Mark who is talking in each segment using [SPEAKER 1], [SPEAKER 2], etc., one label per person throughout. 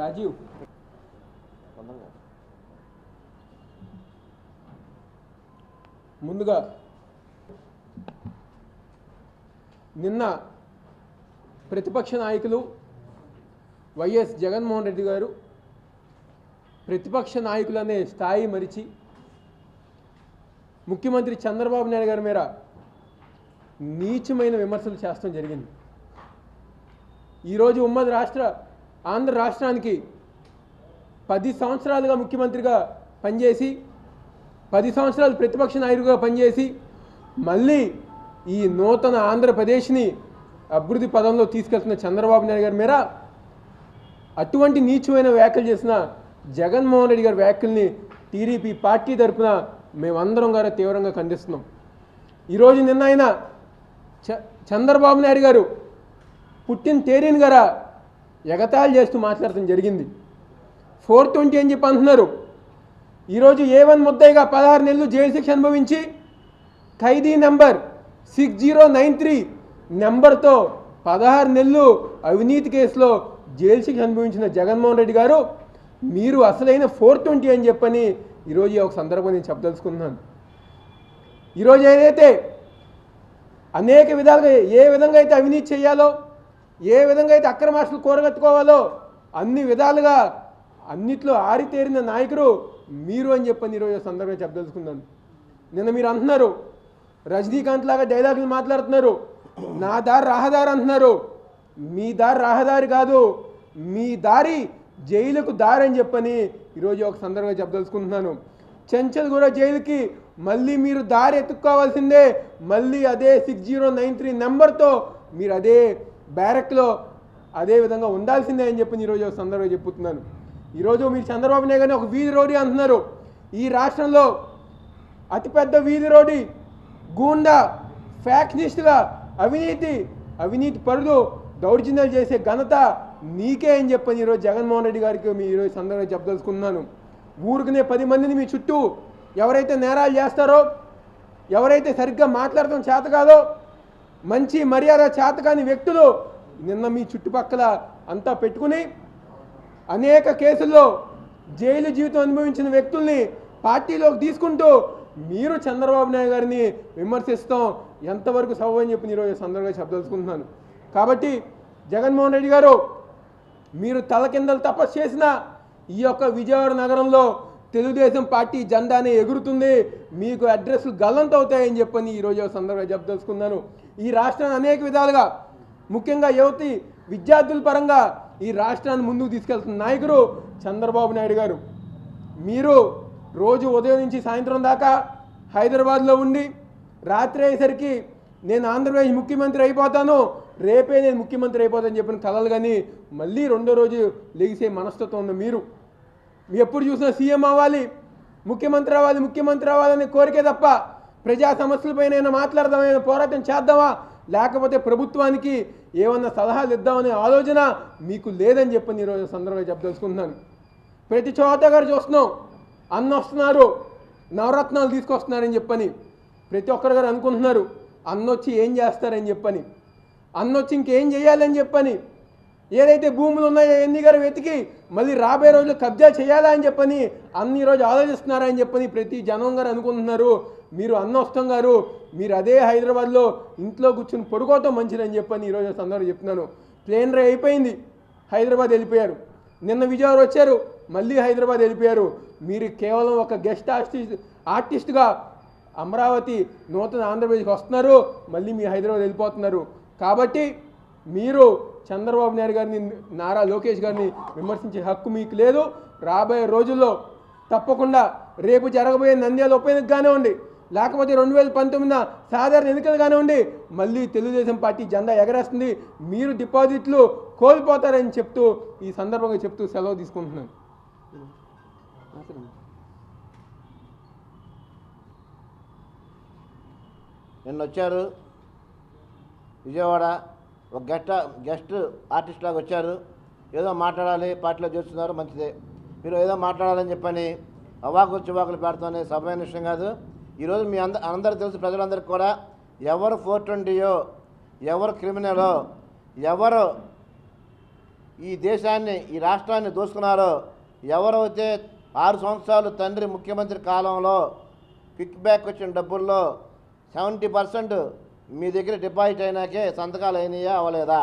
[SPEAKER 1] రాజీవ్ ముందుగా నిన్న ప్రతిపక్ష నాయకులు వైఎస్ జగన్మోహన్ రెడ్డి గారు ప్రతిపక్ష నాయకులు అనే స్థాయి మరిచి ముఖ్యమంత్రి చంద్రబాబు నాయుడు గారి మీద నీచమైన విమర్శలు చేస్తూ జరిగింది. ఈరోజు ఉమ్మడి ఆంధ్ర రాష్ట్రానికి 10 సంవత్సరాలుగా ముఖ్యమంత్రిగా పనిచేసి 10 సంవత్సరాలు ప్రతిపక్ష నాయకుడిగా పనిచేసి మళ్ళీ ఈ నూతన ఆంధ్రప్రదేశ్ని అభివృద్ధి పదంలో తీసుకెళ్తున్న చంద్రబాబు నాయుడు గారి మీద అటువంటి నీచమైన వ్యాఖ్యలు చేసిన జగన్మోహన్ రెడ్డి గారి వ్యాఖ్యల్ని టీడీపీ పార్టీ తరఫున మేమందరం గారు తీవ్రంగా ఖండిస్తున్నాం. ఈరోజు నిన్న ఆయన చంద్రబాబు నాయుడు గారు పుట్టిన తేదీని గారా ఎగతాళి చేస్తూ మాట్లాడటం జరిగింది. 420 అని చెప్పి అంటున్నారు. ఈరోజు A1 ముద్దాయిగా 16 నెలలు జైలు శిక్ష అనుభవించి ఖైదీ నెంబర్ 6093 నెంబర్తో 16 నెలలు అవినీతి కేసులో జైలు శిక్ష అనుభవించిన జగన్మోహన్ రెడ్డి గారు మీరు అసలైన 420 అని చెప్పని ఈరోజు ఒక సందర్భం నేను చెప్పదలుచుకున్నాను. ఈరోజు ఏదైతే అనేక విధాలుగా ఏ విధంగా అయితే అవినీతి చేయాలో ఏ విధంగా అయితే అక్రమాస్తులు కూరగట్టుకోవాలో అన్ని విధాలుగా అన్నిట్లో ఆరితేరిన నాయకుడు మీరు అని చెప్పని ఈరోజు సందర్భంగా చెప్పదలుచుకున్నాను. నిన్న మీరు అంటున్నారు రజనీకాంత్ లాగా డైలాగులు మాట్లాడుతున్నారు, నా దారి రహదారి అంటున్నారు. మీ దారి రహదారి కాదు, మీ దారి జైలుకు దారి అని చెప్పని ఈరోజు ఒక సందర్భంగా చెప్పదలుచుకుంటున్నాను. చెంచల్గూడ జైలుకి మళ్ళీ మీరు దారి ఎత్తుక్కోవాల్సిందే. మళ్ళీ అదే 6093 నెంబర్తో మీరు అదే బ్యారక్లో అదే విధంగా ఉండాల్సిందే అని చెప్పి ఈరోజు ఒక సందర్భంగా చెప్పుతున్నాను. ఈరోజు మీరు చంద్రబాబు నాయుడు గారిని ఒక వీధి రోడ్డు అంటున్నారు. ఈ రాష్ట్రంలో అతిపెద్ద వీధి రోడ్డు గూండా ఫ్యాక్షనిస్టుగా అవినీతి పరులు దౌర్జన్యాలు చేసే ఘనత నీకే అని చెప్పని ఈరోజు జగన్మోహన్ రెడ్డి గారికి మీ ఈరోజు సందర్భంగా చెప్పదలుచుకున్నాను. ఊరికనే 10 మందిని మీ చుట్టూ ఎవరైతే నేరాలు చేస్తారో ఎవరైతే సరిగ్గా మాట్లాడటం చేత కాదో మంచి మర్యాద చేతకాని వ్యక్తులు నిన్న మీ చుట్టుపక్కల అంతా పెట్టుకుని అనేక కేసుల్లో జైలు జీవితం అనుభవించిన వ్యక్తుల్ని పార్టీలోకి తీసుకుంటూ మీరు చంద్రబాబు నాయుడు గారిని విమర్శిస్తాం ఎంతవరకు సబబు అని చెప్పి ఈరోజు సందర్భంగా చెప్పదలుచుకుంటున్నాను. కాబట్టి జగన్మోహన్ రెడ్డి గారు మీరు తలకిందలు తపస్సు చేసిన ఈ యొక్క విజయవాడ నగరంలో తెలుగుదేశం పార్టీ జెండానే ఎగురుతుంది, మీకు అడ్రస్లు గల్లంతవుతాయని చెప్పని ఈరోజు సందర్భంగా చెప్పదలుచుకున్నాను. ఈ రాష్ట్రాన్ని అనేక విధాలుగా ముఖ్యంగా యువతి విద్యార్థుల పరంగా ఈ రాష్ట్రాన్ని ముందుకు తీసుకెళ్తున్న నాయకుడు చంద్రబాబు నాయుడు గారు. మీరు రోజు ఉదయం నుంచి సాయంత్రం దాకా హైదరాబాద్లో ఉండి రాత్రి అయ్యేసరికి నేను ఆంధ్రప్రదేశ్ ముఖ్యమంత్రి అయిపోతాను, రేపే నేను ముఖ్యమంత్రి అయిపోతానని చెప్పిన కలలు కానీ మళ్ళీ రెండో రోజు లెగిసే మనస్తత్వం ఉన్న మీరు ఎప్పుడు చూసినా సీఎం అవ్వాలి, ముఖ్యమంత్రి అవ్వాలనే కోరికే తప్ప ప్రజా సమస్యలపైన ఏమైనా మాట్లాడదామా, ఏమైనా పోరాటం చేద్దామా, లేకపోతే ప్రభుత్వానికి ఏమన్నా సలహాలు ఇద్దామనే ఆలోచన మీకు లేదని చెప్పని ఈరోజు సందర్భంగా చెప్పదలుచుకుంటున్నాను. ప్రతి చోట గారు చూస్తున్నాం అన్న వస్తున్నారు, నవరత్నాలు తీసుకొస్తున్నారని చెప్పని ప్రతి ఒక్కరు గారు అనుకుంటున్నారు అన్నొచ్చి ఏం చేస్తారని చెప్పని, అన్నొచ్చి ఇంకేం చేయాలని చెప్పని, ఏదైతే భూములు ఉన్నాయో ఎన్ని గారు వెతికి మళ్ళీ రాబోయే రోజులు కబ్జా చేయాలా అని చెప్పని అన్ని రోజు ఆలోచిస్తున్నారని చెప్పని ప్రతి జనం గారు అనుకుంటున్నారు. మీరు అన్న వస్తాం గారు మీరు అదే హైదరాబాద్లో ఇంట్లో కూర్చుని పడుకోవటం మంచిదని చెప్పని ఈరోజు సందర్భంగా చెప్తున్నాను. ప్లేన్ రైడ్ అయిపోయింది, హైదరాబాద్ వెళ్ళిపోయారు. నిన్న విజయవాడ వచ్చారు, మళ్ళీ హైదరాబాద్ వెళ్ళిపోయారు. మీరు కేవలం ఒక గెస్ట్ ఆర్టిస్ట్గా అమరావతి నూతన ఆంధ్రప్రదేశ్కి వస్తున్నారు, మళ్ళీ మీ హైదరాబాద్ వెళ్ళిపోతున్నారు. కాబట్టి మీరు చంద్రబాబు నాయుడు గారిని నారా లోకేష్ గారిని విమర్శించే హక్కు మీకు లేదు. రాబోయే రోజుల్లో తప్పకుండా రేపు జరగబోయే నంద్యాల ఉప ఎన్నిక కానివ్వండి, లేకపోతే 2019 సాధారణ ఎన్నికలు కానివ్వండి, మళ్ళీ తెలుగుదేశం పార్టీ జెండా ఎగరేస్తుంది, మీరు డిపాజిట్లు కోల్పోతారని చెప్తూ ఈ సందర్భంగా చెప్తూ సెలవు తీసుకుంటున్నాను.
[SPEAKER 2] నిన్న వచ్చారు విజయవాడ, ఒక గెస్ట్ ఆర్టిస్ట్ లాగా వచ్చారు. ఏదో మాట్లాడాలి, పార్టీలో చేస్తున్నారు, మంచిదే. మీరు ఏదో మాట్లాడాలని చెప్పని అవాకులు చివాకులు పెడతామనే సభమైన విషయం కాదు. ఈరోజు మీ అందరూ తెలుసు, ప్రజలందరికీ కూడా ఎవరు 420యో, ఎవరు క్రిమినలో, ఎవరు ఈ దేశాన్ని ఈ రాష్ట్రాన్ని దోసుకున్నారో, ఎవరైతే 6 సంవత్సరాలు తండ్రి ముఖ్యమంత్రి కాలంలో కిక్ బ్యాక్ వచ్చిన డబ్బుల్లో 70% మీ దగ్గర డిపాజిట్ అయినాకే సంతకాలు అయినాయా అవ్వలేదా?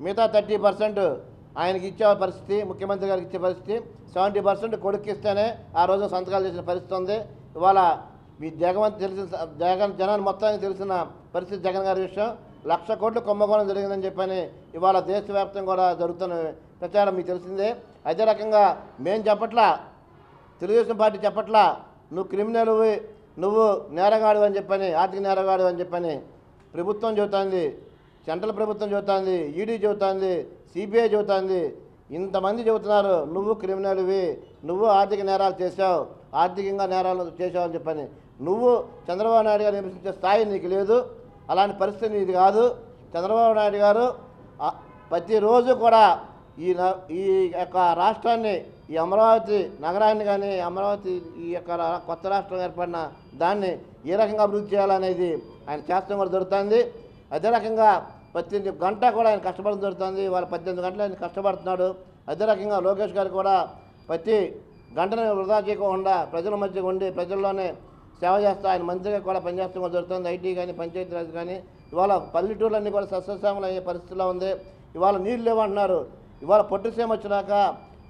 [SPEAKER 2] మిగతా 30% ఆయనకి ఇచ్చే పరిస్థితి, ముఖ్యమంత్రి గారికి ఇచ్చే పరిస్థితి, 70% కొడుకు ఇస్తేనే ఆ రోజు సంతకాలు చేసిన పరిస్థితి ఉంది. ఇవాళ మీ జనాన్ని మొత్తానికి తెలిసిన పరిస్థితి జగన్ గారి విషయం. 1,00,000 కోట్లు కుంభకోణం జరిగిందని చెప్పని ఇవాళ దేశవ్యాప్తంగా కూడా జరుగుతున్న ప్రచారం మీకు తెలిసిందే. అదే రకంగా మేము చెప్పట్లా, తెలుగుదేశం పార్టీ చెప్పట్లా నువ్వు క్రిమినల్వి, నువ్వు నేరగాడు అని చెప్పని, ఆర్థిక నేరగాడు అని చెప్పని ప్రభుత్వం చెబుతోంది, సెంట్రల్ ప్రభుత్వం చెబుతోంది, ఈడీ చెబుతోంది, సిబిఐ చెబుతోంది. ఇంతమంది చెబుతున్నారు నువ్వు క్రిమినల్వి, నువ్వు ఆర్థిక నేరాలు చేశావు, ఆర్థికంగా నేరాలు చేశావు అని చెప్పని. నువ్వు చంద్రబాబు నాయుడు గారు విమర్శించే స్థాయి నీకు లేదు, అలాంటి పరిస్థితి నీది కాదు. చంద్రబాబు నాయుడు గారు ప్రతిరోజు కూడా ఈ యొక్క రాష్ట్రాన్ని, ఈ అమరావతి నగరాన్ని కానీ, అమరావతి ఈ యొక్క కొత్త రాష్ట్రం ఏర్పడిన దాన్ని ఏ రకంగా అభివృద్ధి చేయాలనేది ఆయన చేస్తాం కూడా జరుగుతుంది. అదే రకంగా ప్రతి గంట కూడా ఆయన కష్టపడడం జరుగుతుంది. వాళ్ళ 18 గంటలు ఆయన కష్టపడుతున్నాడు. అదే రకంగా లోకేష్ గారు కూడా ప్రతి గంటను వృధా చేయకుండా ప్రజల మధ్య ఉండి ప్రజల్లోనే సేవ చేస్తూ ఆయన మంత్రిగా కూడా పనిచేస్తాం కూడా జరుగుతుంది. ఐటీ కానీ, పంచాయతీరాజ్ కానీ. ఇవాళ పల్లెటూళ్ళన్నీ కూడా సస్యశ్యామలు అయ్యే పరిస్థితిలో ఉంది. ఇవాళ నీళ్ళు లేవంటున్నారు. ఇవాళ పొట్టుసీమ వచ్చినాక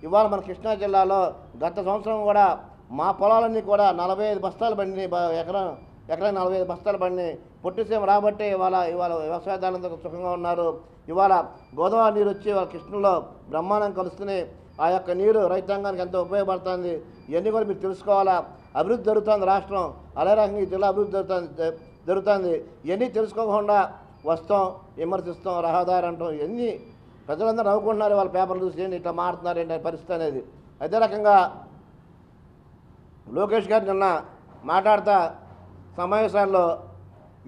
[SPEAKER 2] ఇవాళ మన కృష్ణా జిల్లాలో గత సంవత్సరం కూడా మా పొలాలన్నీ కూడా 45 బస్తాలు పండినాయి. ఎకరం 45 బస్తాలు పండినాయి. పొట్టుసీమ రాబట్టే ఇవాళ వ్యవసాయదారులంతా సుఖంగా ఉన్నారు. ఇవాళ గోదావరి నీరు వచ్చి వాళ్ళ కృష్ణలో బ్రహ్మాండం కలుస్తున్నాయి. ఆ యొక్క నీరు రైతాంగానికి ఎంతో ఉపయోగపడుతుంది. ఇవన్నీ కూడా మీరు తెలుసుకోవాలా. అభివృద్ధి జరుగుతుంది రాష్ట్రం, అదే రకంగా ఈ జిల్లా అభివృద్ధి జరుగుతుంది. ఇవన్నీ తెలుసుకోకుండా వస్తాం, విమర్శిస్తాం, రహదారి అంటాం. ఇవన్నీ ప్రజలందరూ నవ్వుకుంటున్నారు. వాళ్ళ పేపర్లు చూసి ఏంటి ఇట్లా మారుతున్నారు ఏంటి పరిస్థితి అనేది. అదే రకంగా లోకేష్ గారు నిన్న మాట్లాడుతూ సమావేశాల్లో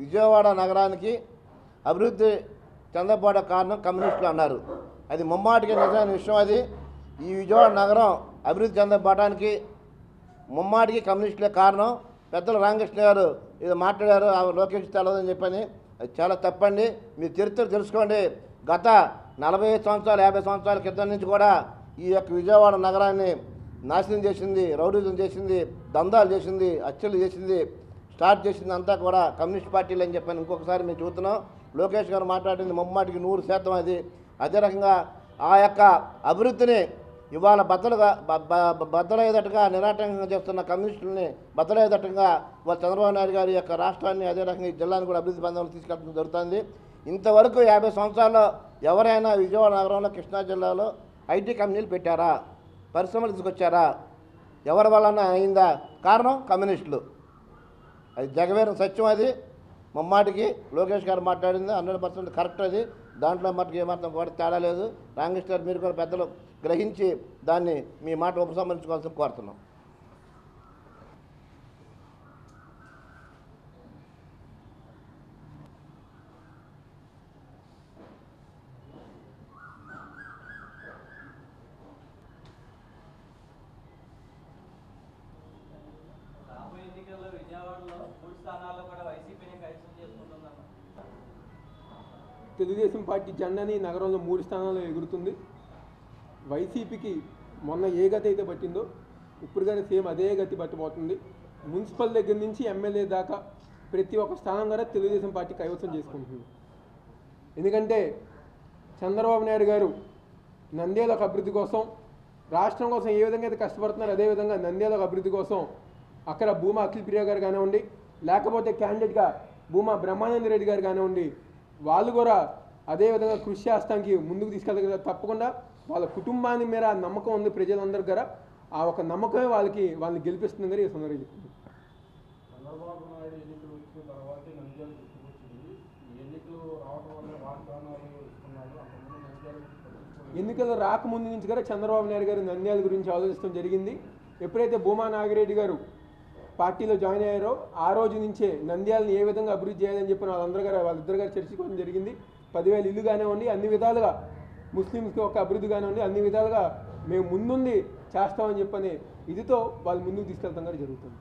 [SPEAKER 2] విజయవాడ నగరానికి అభివృద్ధి చెందకపోవడం కారణం కమ్యూనిస్టులు అన్నారు. అది ముమ్మాటికి నిజమైన విషయం. అది ఈ విజయవాడ నగరం అభివృద్ధి చెందకపోవడానికి ముమ్మాటికి కమ్యూనిస్టులే కారణం. పెద్దలు రామకృష్ణ గారు ఇది మాట్లాడారు, లోకేష్ తెలవదని చెప్పని. అది చాలా తప్పండి. మీరు చరిత్ర తెలుసుకోండి. గత 45 సంవత్సరాలు 50 సంవత్సరాల క్రితం నుంచి కూడా ఈ యొక్క విజయవాడ నగరాన్ని నాశనం చేసింది, రౌడీజం చేసింది, దందాలు చేసింది, హత్యలు చేసింది, స్టార్ట్ చేసింది అంతా కూడా కమ్యూనిస్ట్ పార్టీలు అని చెప్పని ఇంకొకసారి మేము చూస్తున్నాం. లోకేష్ గారు మాట్లాడింది ముమ్మాటికి 100% అది. అదే రకంగా ఆ యొక్క అభివృద్ధిని ఇవాళ బద్దలయ్యేటట్టుగా నిరాటంకంగా చేస్తున్న కమ్యూనిస్టులని బద్దలయ్యేటట్టుగా వాళ్ళ చంద్రబాబు నాయుడు గారి యొక్క రాష్ట్రాన్ని, అదే రకంగా ఈ జిల్లాని కూడా అభివృద్ధి బంధంలో తీసుకెళ్ళడం జరుగుతుంది. ఇంతవరకు 50 సంవత్సరాల్లో ఎవరైనా విజయవాడ నగరంలో, కృష్ణా జిల్లాలో ఐటీ కంపెనీలు పెట్టారా? పరిశ్రమలు తీసుకొచ్చారా? ఎవరి వలన అయిందా? కారణం కమ్యూనిస్టులు. అది జగవేరం సత్యం. అది ముమ్మాటికి లోకేష్ గారు మాట్లాడింది 100% కరెక్ట్. అది దాంట్లో మట్టుకు ఏమాత్రం కూడా తేడా లేదు. రామకృష్ణ గారు మీరు కూడా పెద్దలు గ్రహించి దాన్ని మీ మాట ఉపసంహరించుకోవాల్సి కోరుతున్నాం.
[SPEAKER 1] తెలుగుదేశం పార్టీ జెండాని నగరంలో 3 స్థానాల్లో ఎగురుతుంది. వైసీపీకి మొన్న ఏ గతి అయితే పట్టిందో ఇప్పుడు కానీ సేమ్ అదే గతి పట్టబోతుంది. మున్సిపల్ దగ్గర నుంచి ఎమ్మెల్యే దాకా ప్రతి ఒక్క స్థానం కూడా తెలుగుదేశం పార్టీ కైవసం చేసుకుంటుంది. ఎందుకంటే చంద్రబాబు నాయుడు గారు నంద్యాల అభివృద్ధి కోసం, రాష్ట్రం కోసం ఏ విధంగా అయితే కష్టపడుతున్నారు అదేవిధంగా నంద్యాల అభివృద్ధి కోసం అక్కడ భూమా అఖిల్ ప్రియ గారు కానివ్వండి, లేకపోతే క్యాండిడేట్గా భూమా బ్రహ్మానంద రెడ్డి గారు కానివ్వండి, వాళ్ళు కూడా అదేవిధంగా కృషి చేస్తానికి ముందుకు తీసుకెళ్ళగలరు. తప్పకుండా వాళ్ళ కుటుంబాన్ని మీద నమ్మకం ఉంది ప్రజలందరి దగ్గర. ఆ ఒక నమ్మకమే వాళ్ళని గెలిపిస్తుంది కానీ ఈ సందర్భంగా చెప్తుంది.
[SPEAKER 3] చంద్రబాబు నాయుడు ఎన్నికలు వచ్చిన తర్వాత నంద్యాల గుర్తుకొచ్చింది. ఎన్నికలు రావడం వల్ల వాగ్దానాలు ఇస్తున్నారు. అంతకుముందు నంద్యాల
[SPEAKER 1] ఎన్నికలు రాకముందు నుంచి కూడా చంద్రబాబు నాయుడు గారు నంద్యాల గురించి ఆలోచించడం జరిగింది. ఎప్పుడైతే భూమా నాగిరెడ్డి గారు పార్టీలో జాయిన్ అయ్యారో ఆ రోజు నుంచే నంద్యాలని ఏ విధంగా అభివృద్ధి చేయాలని చెప్పిన వాళ్ళిద్దరు గారు చర్చించుకోవడం జరిగింది. 10,000 ఇల్లు కానివ్వండి, అన్ని విధాలుగా ముస్లింస్కి ఒక అభివృద్ధి కానివ్వండి, అన్ని విధాలుగా మేము ముందుండి చేస్తామని చెప్పని ఇదితో వాళ్ళు ముందుకు తీసుకెళ్తాం కూడా జరుగుతుంది.